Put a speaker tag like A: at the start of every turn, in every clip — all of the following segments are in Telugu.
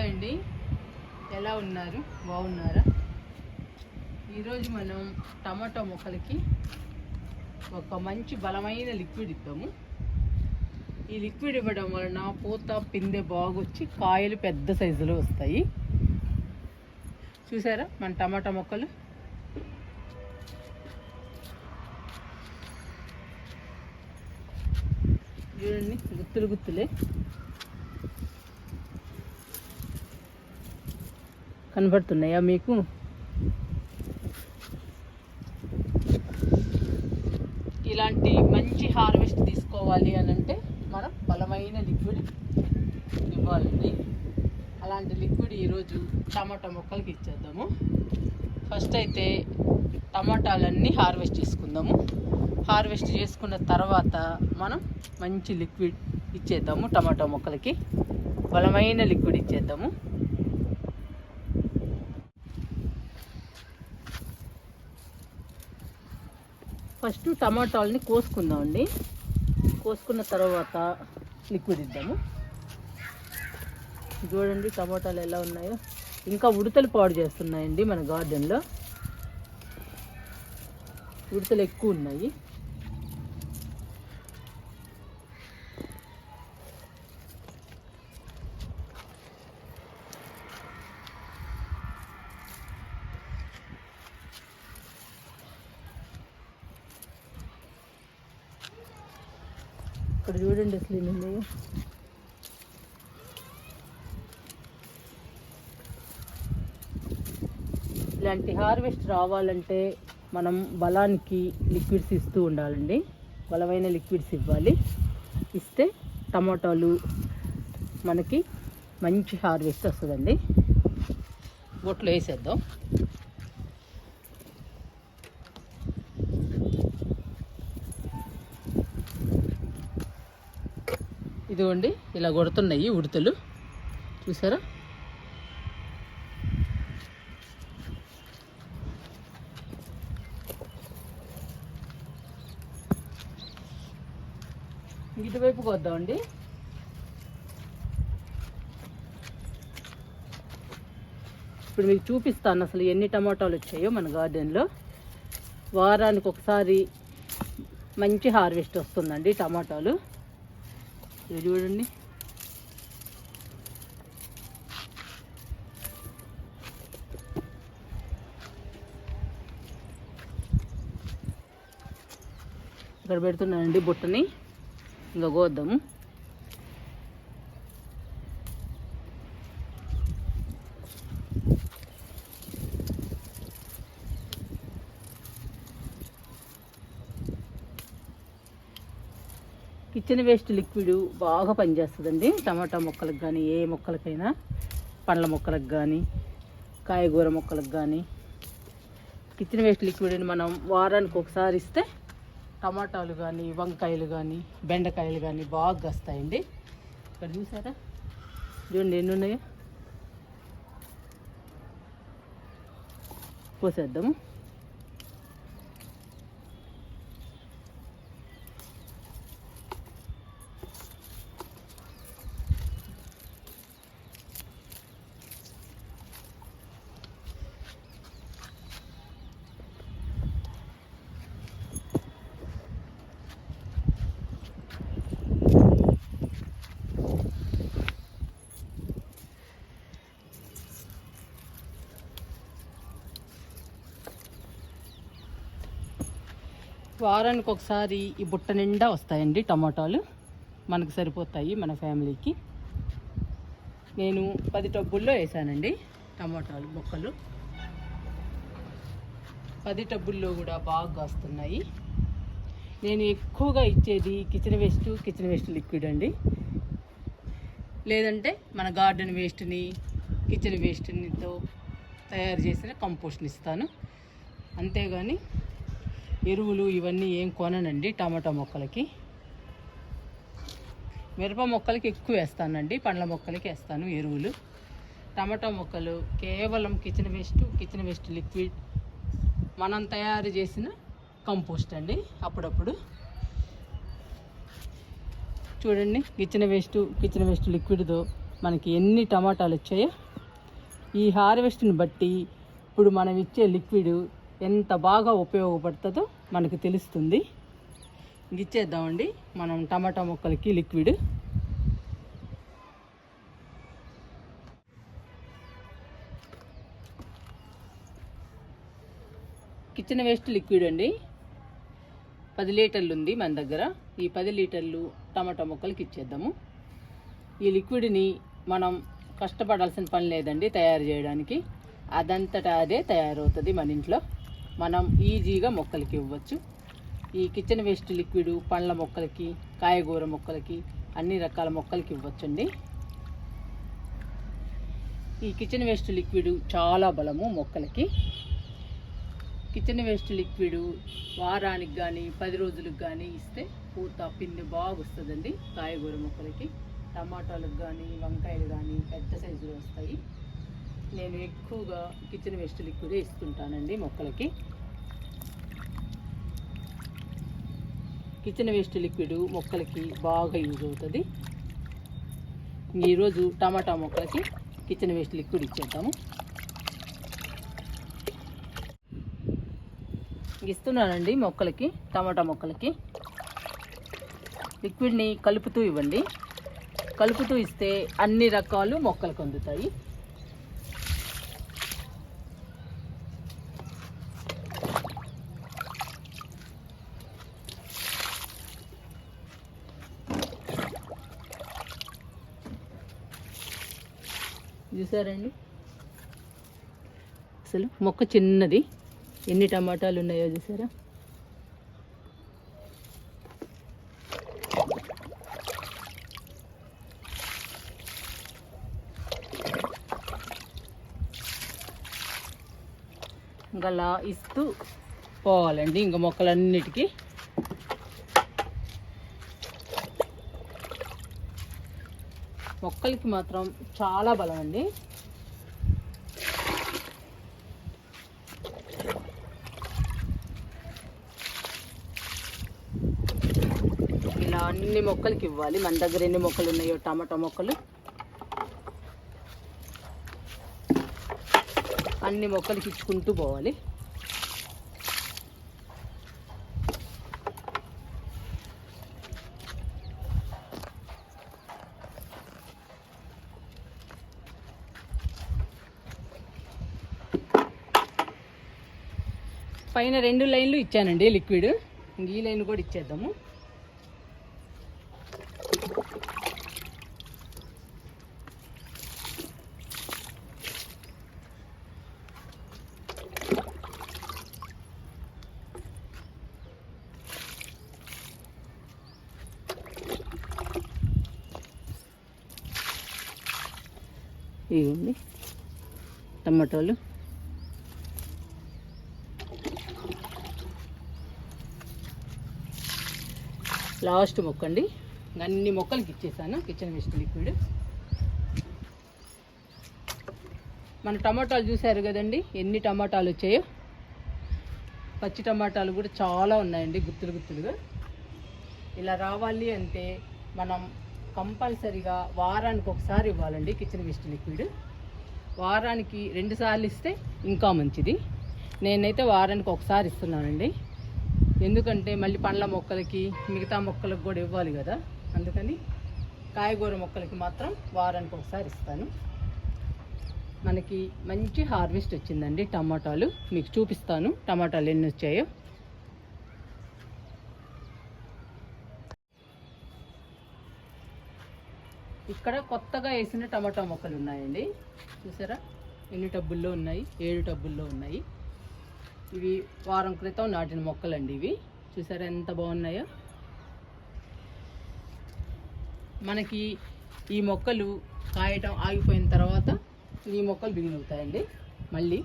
A: హాయ్ అండి, ఎలా ఉన్నారు? బాగున్నారా? ఈరోజు మనం టమాటో మొక్కలకి ఒక మంచి బలమైన లిక్విడ్ ఇద్దాము. ఈ లిక్విడ్ ఇవ్వడం వలన పూత పిందె బాగొచ్చి కాయలు పెద్ద సైజులో వస్తాయి. చూసారా మన టమాటా మొక్కలు? చూడండి, గుత్తులు గుత్తులే కనబడుతున్నాయా మీకు? ఇలాంటి మంచి హార్వెస్ట్ తీసుకోవాలి అని అంటే మనం బలమైన లిక్విడ్ ఇవ్వాలండి. అలాంటి లిక్విడ్ ఈరోజు టమాటా మొక్కలకి ఇచ్చేద్దాము. ఫస్ట్ అయితే టమాటాలన్నీ హార్వెస్ట్ చేసుకుందాము. హార్వెస్ట్ చేసుకున్న తర్వాత మనం మంచి లిక్విడ్ ఇచ్చేద్దాము. టమాటా మొక్కలకి బలమైన లిక్విడ్ ఇచ్చేద్దాము. ఫస్ట్ టమాటాలని కోసుకుందామండి. కోసుకున్న తర్వాత లిక్విడ్ ఇద్దాము. చూడండి టమాటాలు ఎలా ఉన్నాయో. ఇంకా ఉడతలు పాడు చేస్తున్నాయండి మన గార్డెన్లో. ఉడతలు ఎక్కువ ఉన్నాయి. ఇక్కడ చూడండి అసలు ఎన్ని ఉన్నాయో. ఇలాంటి హార్వెస్ట్ రావాలంటే మనం బలానికి లిక్విడ్స్ ఇస్తూ ఉండాలండి. బలమైన లిక్విడ్స్ ఇవ్వాలి. ఇస్తే టమాటాలు మనకి మంచి హార్వెస్ట్ వస్తుందండి. బొట్లో వేసేద్దాం. ఇదిగోండి ఇలా కొడుతున్నాయి ఉడతలు, చూసారా? ఇటువైపుకి వద్దామండి. ఇప్పుడు మీకు చూపిస్తాను అసలు ఎన్ని టమాటాలు వచ్చాయో మన గార్డెన్లో. వారానికి ఒకసారి మంచి హార్వెస్ట్ వస్తుందండి టమాటాలు. ఇది చూడండి. ఇక్కడ పెడుతున్నానండి బుట్టని. ఇంకా కోద్దాము. కిచెన్ వేస్ట్ లిక్విడ్ బాగా పనిచేస్తుందండి టమాటా మొక్కలకు కానీ, ఏ మొక్కలకైనా, పండ్ల మొక్కలకు కానీ, కాయగూర మొక్కలకు కానీ. కిచెన్ వేస్ట్ లిక్విడ్ని మనం వారానికి ఒకసారి ఇస్తే టమాటాలు కానీ, వంకాయలు కానీ, బెండకాయలు కానీ బాగా వస్తాయండి. ఇక్కడ చూసారా? చూడండి ఎన్ని ఉన్నాయో. పోసేద్దాము. వారానికి ఒకసారి ఈ బుట్ట నిండా వస్తాయండి టమాటాలు. మనకు సరిపోతాయి మన ఫ్యామిలీకి. నేను 10 టబ్బుల్లో వేసానండి టమాటాలు మొక్కలు. 10 టబ్బుల్లో కూడా బాగా వస్తున్నాయి. నేను ఎక్కువగా ఇచ్చేది కిచెన్ వేస్ట్ లిక్విడ్ అండి. లేదంటే మన గార్డెన్ వేస్ట్ని, కిచెన్ వేస్ట్నితో తయారు చేసిన కంపోస్ట్ని ఇస్తాను. అంతేగాని ఎరువులు ఇవన్నీ ఏం కొననండి టమాటా మొక్కలకి. మిరప మొక్కలకి ఎక్కువ వేస్తానండి, పండ్ల మొక్కలకి వేస్తాను ఎరువులు. టమాటా మొక్కలు కేవలం కిచెన్ వేస్ట్ లిక్విడ్, మనం తయారు చేసిన కంపోస్ట్ అండి. అప్పుడప్పుడు చూడండి కిచెన్ వేస్ట్ లిక్విడ్తో మనకి ఎన్ని టమాటాలు వచ్చాయో. ఈ హార్వెస్ట్ని బట్టి ఇప్పుడు మనం ఇచ్చే లిక్విడ్ ఎంత బాగా ఉపయోగపడుతుందో మనకు తెలుస్తుంది. ఇచ్చేద్దామండి మనం టమాటా మొక్కలకి లిక్విడ్. కిచెన్ వేస్ట్ లిక్విడ్ అండి, 10 లీటర్లు ఉంది మన దగ్గర. ఈ 10 లీటర్లు టమాటా మొక్కలకి ఇచ్చేద్దాము. ఈ లిక్విడ్ని మనం కష్టపడాల్సిన పని లేదండి తయారు చేయడానికి. అదంతటా అదే తయారవుతుంది మన ఇంట్లో. మనం ఈజీగా మొక్కలకి ఇవ్వచ్చు. ఈ కిచెన్ వేస్ట్ లిక్విడ్ పండ్ల మొక్కలకి, కాయగూర మొక్కలకి, అన్ని రకాల మొక్కలకి ఇవ్వచ్చండి. ఈ కిచెన్ వేస్ట్ లిక్విడ్ చాలా బలము మొక్కలకి. కిచెన్ వేస్ట్ లిక్విడ్ వారానికి కానీ 10 రోజులకు కానీ ఇస్తే పూత పిండి బాగా వస్తుందండి. కాయగూర మొక్కలకి, టమాటాలకు కానీ, వంకాయలు కానీ పెద్ద సైజులో వస్తాయి. నేను ఎక్కువగా కిచెన్ వేస్ట్ లిక్విడే ఇస్తుంటానండి మొక్కలకి. కిచెన్ వేస్ట్ లిక్విడ్ మొక్కలకి బాగా యూజ్ అవుతుంది. ఈరోజు టమాటా మొక్కలకి కిచెన్ వేస్ట్ లిక్విడ్ ఇచ్చేద్దాము. ఇస్తున్నానండి మొక్కలకి, టమాటా మొక్కలకి లిక్విడ్ని కలుపుతూ ఇవ్వండి. కలుపుతూ ఇస్తే అన్ని రకాలు మొక్కలకు అందుతాయి. చూసారండి అసలు మొక్క చిన్నది, ఎన్ని టమాటాలు ఉన్నాయో చూసారా. అలా ఇస్తూ పోవాలండి ఇంకా మొక్కలన్నిటికీ. మొక్కలకి మాత్రం చాలా బలం అండి. ఇలా అన్ని మొక్కలకి ఇవ్వాలి. మన దగ్గర ఎన్ని మొక్కలు ఉన్నాయో టమాటా మొక్కలు అన్ని మొక్కలకి ఇచ్చుకుంటూ పోవాలి. పైన 2 లైన్లు ఇచ్చానండి లిక్విడ్. ఈ లైన్ కూడా ఇచ్చేద్దాము. ఇవ్వండి టమాటాలు. లాస్ట్ మొక్క అండి. అన్ని మొక్కలకి ఇచ్చేసాను కిచెన్ వేస్ట్ లిక్విడ్. మన టమాటాలు చూసారు కదండి ఎన్ని టమాటాలు వచ్చాయో. పచ్చి టమాటాలు కూడా చాలా ఉన్నాయండి, గుత్తులు గుత్తులుగా. ఇలా రావాలి అంటే మనం కంపల్సరీగా వారానికి ఒకసారి ఇవ్వాలండి కిచెన్ వేస్ట్ లిక్విడ్. వారానికి 2 సార్లు ఇస్తే ఇంకా మంచిది. నేనైతే వారానికి ఒకసారి ఇస్తున్నానండి. ఎందుకంటే మళ్ళీ పండ్ల మొక్కలకి, మిగతా మొక్కలకు కూడా ఇవ్వాలి కదా. అందుకని కాయగూర మొక్కలకి మాత్రం వారానికి ఒకసారి ఇస్తాను. మనకి మంచి హార్వెస్ట్ వచ్చిందండి టమాటాలు. మీకు చూపిస్తాను టమాటాలు ఎన్ని వచ్చాయో. ఇక్కడ కొత్తగా వేసిన టమాటా మొక్కలు ఉన్నాయండి. చూసారా ఎన్ని టబ్బుల్లో ఉన్నాయి? 7 టబ్బుల్లో ఉన్నాయి. ఇవి వారం క్రితం నాటిన మొక్కలండి ఇవి. చూసారా ఎంత బాగున్నాయో. మనకి ఈ మొక్కలు కాయటం ఆగిపోయిన తర్వాత ఈ మొక్కలు బిగులుతాయండి. మళ్ళీ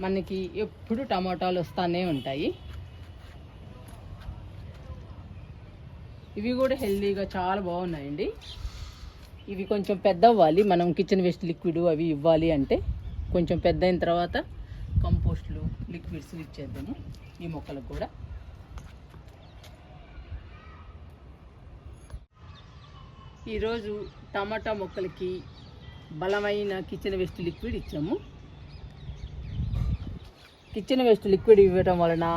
A: మనకి ఎప్పుడు టమాటాలు వస్తూనే ఉంటాయి. ఇవి కూడా హెల్దీగా చాలా బాగున్నాయండి. ఇవి కొంచెం పెద్ద అవ్వాలి. మనం కిచెన్ వేస్ట్ లిక్విడ్ అవి ఇవ్వాలి అంటే కొంచెం పెద్ద అయిన తర్వాత కంపోస్ట్లు, లిక్విడ్స్ ఇచ్చేద్దాము ఈ మొక్కలకు కూడా. ఈరోజు టమాటా మొక్కలకి బలమైన కిచెన్ వేస్ట్ లిక్విడ్ ఇచ్చాము. కిచెన్ వేస్ట్ లిక్విడ్ ఇవ్వడం వలన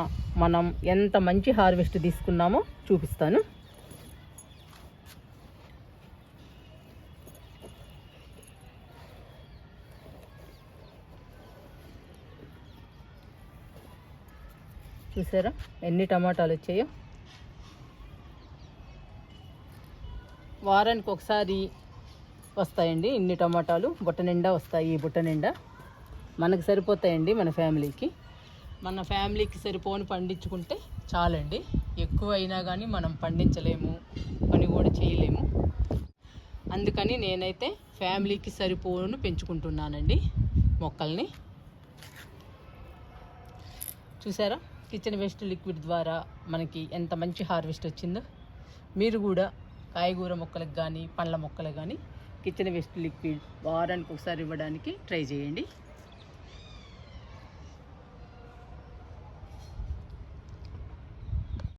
A: మనం ఎంత మంచి హార్వెస్ట్ తీసుకున్నామో చూపిస్తాను. చూసారా ఎన్ని టమాటాలు వచ్చాయో. వారానికి ఒకసారి వస్తాయండి ఇన్ని టమాటాలు. బుట్ట నిండా వస్తాయి. ఈ బుట్ట నిండా మనకు సరిపోతాయండి. మన ఫ్యామిలీకి సరిపోని పండించుకుంటే చాలండి. ఎక్కువ అయినా కానీ మనం పండించలేము, పని కూడా చేయలేము. అందుకని నేనైతే ఫ్యామిలీకి సరిపోను పెంచుకుంటున్నానండి మొక్కల్ని. చూసారా కిచెన్ వేస్ట్ లిక్విడ్ ద్వారా మనకి ఎంత మంచి హార్వెస్ట్ వచ్చిందో. మీరు కూడా కాయగూర మొక్కలకు కానీ పండ్ల మొక్కలకు కానీ కిచెన్ వేస్ట్ లిక్విడ్ వారానికి ఒకసారి ఇవ్వడానికి ట్రై చేయండి.